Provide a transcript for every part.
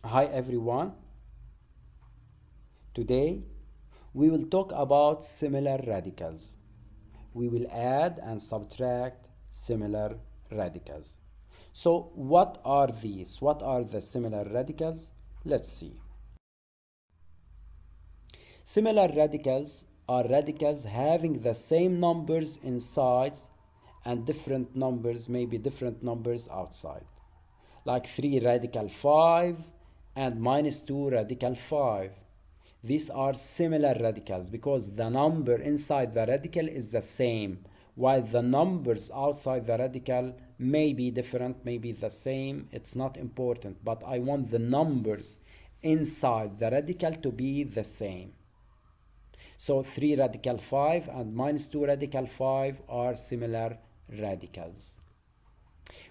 Hi everyone. Today we will talk about similar radicals. We will add and subtract similar radicals. So, what are these? What are the similar radicals? Let's see. Similar radicals are radicals having the same numbers inside and different numbers, maybe different numbers outside. Like 3 radical 5 and minus 2 radical 5. These are similar radicals because the number inside the radical is the same, while the numbers outside the radical may be different, may be the same. It's not important, but I want the numbers inside the radical to be the same. So 3 radical 5 and minus 2 radical 5 are similar radicals.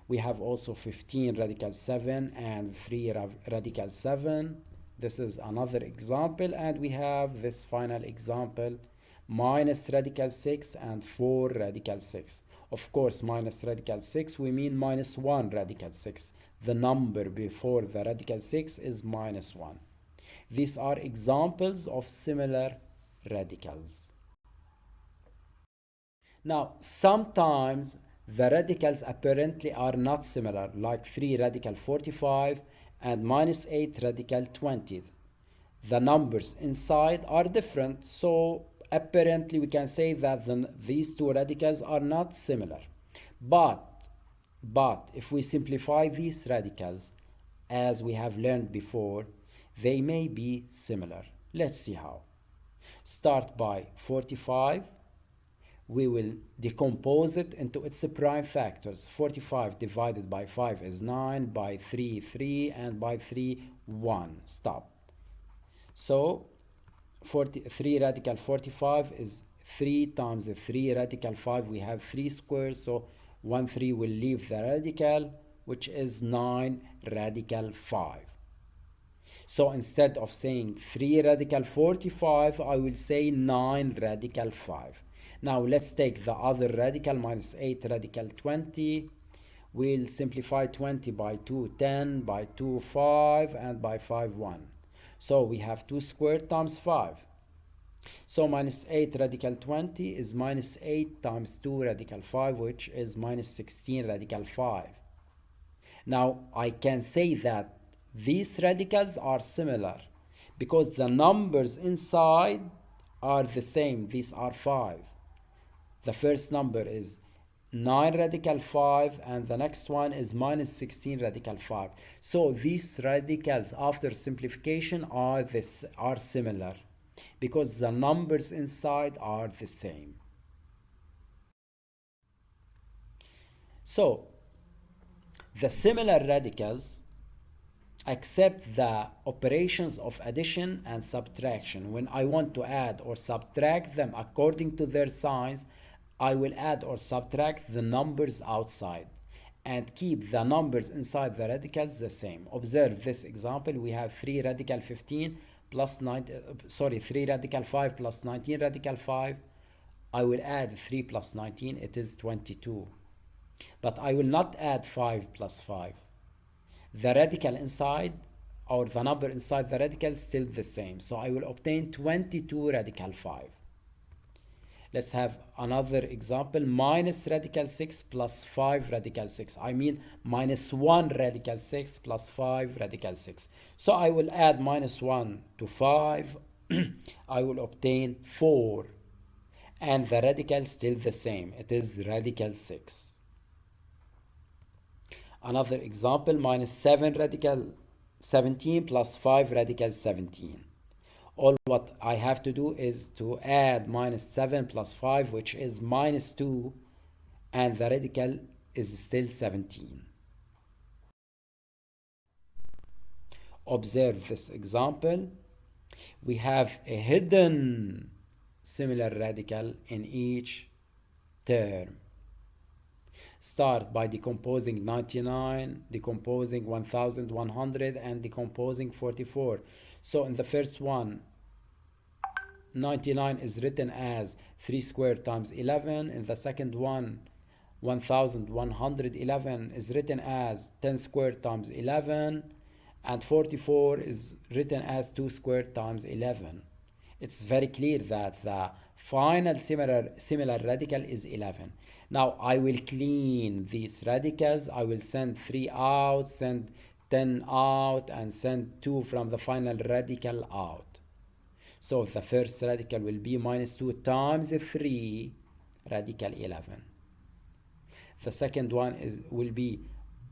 We have also 15 radical 7 and 3 radical 7. This is another example, and we have this final example, minus radical 6 and 4 radical 6. Of course, minus radical 6, we mean minus 1 radical 6. The number before the radical 6 is minus 1. These are examples of similar radicals. Now, sometimes the radicals apparently are not similar, like 3 radical 45 and minus 8 radical 20. The numbers inside are different, so apparently we can say that these two radicals are not similar. But, but if we simplify these radicals, as we have learned before, they may be similar. Let's see how. Start by 45. We will decompose it into its prime factors. 45 divided by 5 is 9, by 3 3, and by 3 1. Stop. So 3 radical 45 is 3 times the 3 radical 5. We have 3 squares, so 1 3 will leave the radical, which is 9 radical 5. So instead of saying 3 radical 45, I will say 9 radical 5. Now let's take the other radical, minus 8 radical 20. We'll simplify 20 by 2, 10, by 2, 5, and by 5, 1. So we have 2 squared times 5. So minus 8 radical 20 is minus 8 times 2 radical 5, which is minus 16 radical 5. Now I can say that these radicals are similar because the numbers inside are the same. These are 5. The first number is 9 radical 5 and the next one is minus 16 radical 5. So these radicals after simplification are similar because the numbers inside are the same. So the similar radicals accept the operations of addition and subtraction. When I want to add or subtract them according to their signs, I will add or subtract the numbers outside and keep the numbers inside the radicals the same. Observe this example. We have 3 radical 15 plus 3 radical 5 plus 19 radical 5. I will add 3 plus 19, it is 22. But I will not add 5 plus 5. The radical inside or the number inside the radical is still the same. So I will obtain 22 radical 5. Let's have another example. Minus radical 6 plus 5 radical 6. I mean minus 1 radical 6 plus 5 radical 6. So I will add minus 1 to 5. I will obtain 4. And the radical is still the same. It is radical 6. Another example, minus 7 radical 17 plus 5 radical 17. All what I have to do is to add minus 7 plus 5, which is minus 2, and the radical is still 17. Observe this example. We have a hidden similar radical in each term. Start by decomposing 99, decomposing 1100, and decomposing 44. So in the first one, 99 is written as 3 squared times 11. In the second one, 1111 is written as 10 squared times 11. and 44 is written as 2 squared times 11. It's very clear that the final similar radical is 11. Now I will clean these radicals. I will send 3 out, send 10 out, and send 2 from the final radical out. So the first radical will be minus 2 times 3 radical 11. The second one will be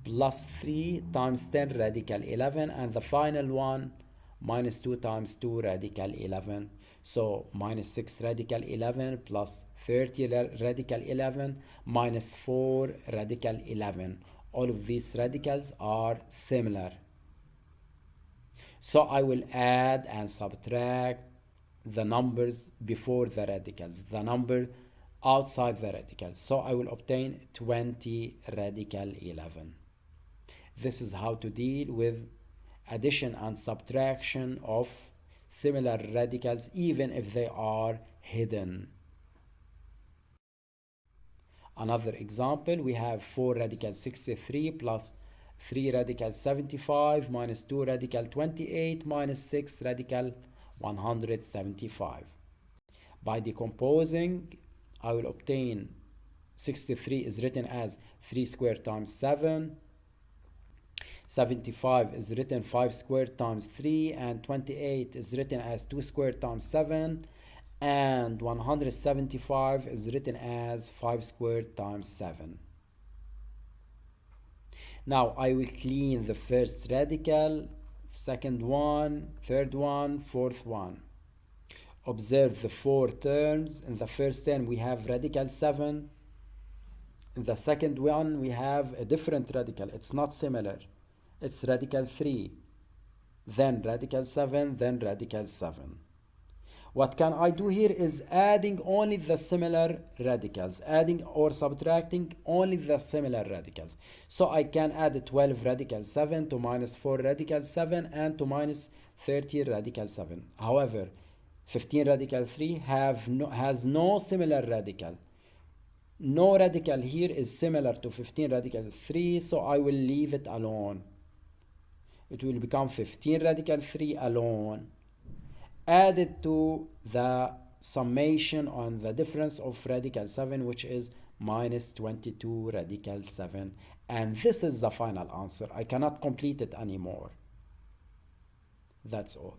plus 3 times 10 radical 11, and the final one minus 2 times 2 radical 11. So minus 6 radical 11 plus 30 radical 11 minus 4 radical 11. All of these radicals are similar. So I will add and subtract the numbers before the radicals, the number outside the radicals. So I will obtain 20 radical 11. This is how to deal with addition and subtraction of similar radicals even if they are hidden. Another example, we have 4 radical 63 plus 3 radical 75 minus 2 radical 28 minus 6 radical 175. By decomposing, I will obtain 63 is written as 3 squared times 7, 75 is written 5 squared times 3, and 28 is written as 2 squared times 7, and 175 is written as 5 squared times 7. Now I will clean the first radical, second one, third one, fourth one. Observe the 4 terms. In the first term we have radical 7. In the second one we have a different radical. It's not similar. It's radical 3. Then radical 7, then radical 7. What can I do here is adding only the similar radicals, adding or subtracting only the similar radicals. So I can add 12 radical 7 to minus 4 radical 7 and to minus 30 radical 7. However, 15 radical 3 has no similar radical. No radical here is similar to 15 radical 3, so I will leave it alone. It will become 15 radical 3 alone, added to the summation on the difference of radical 7, which is minus 22 radical 7. And this is the final answer. I cannot complete it anymore. That's all.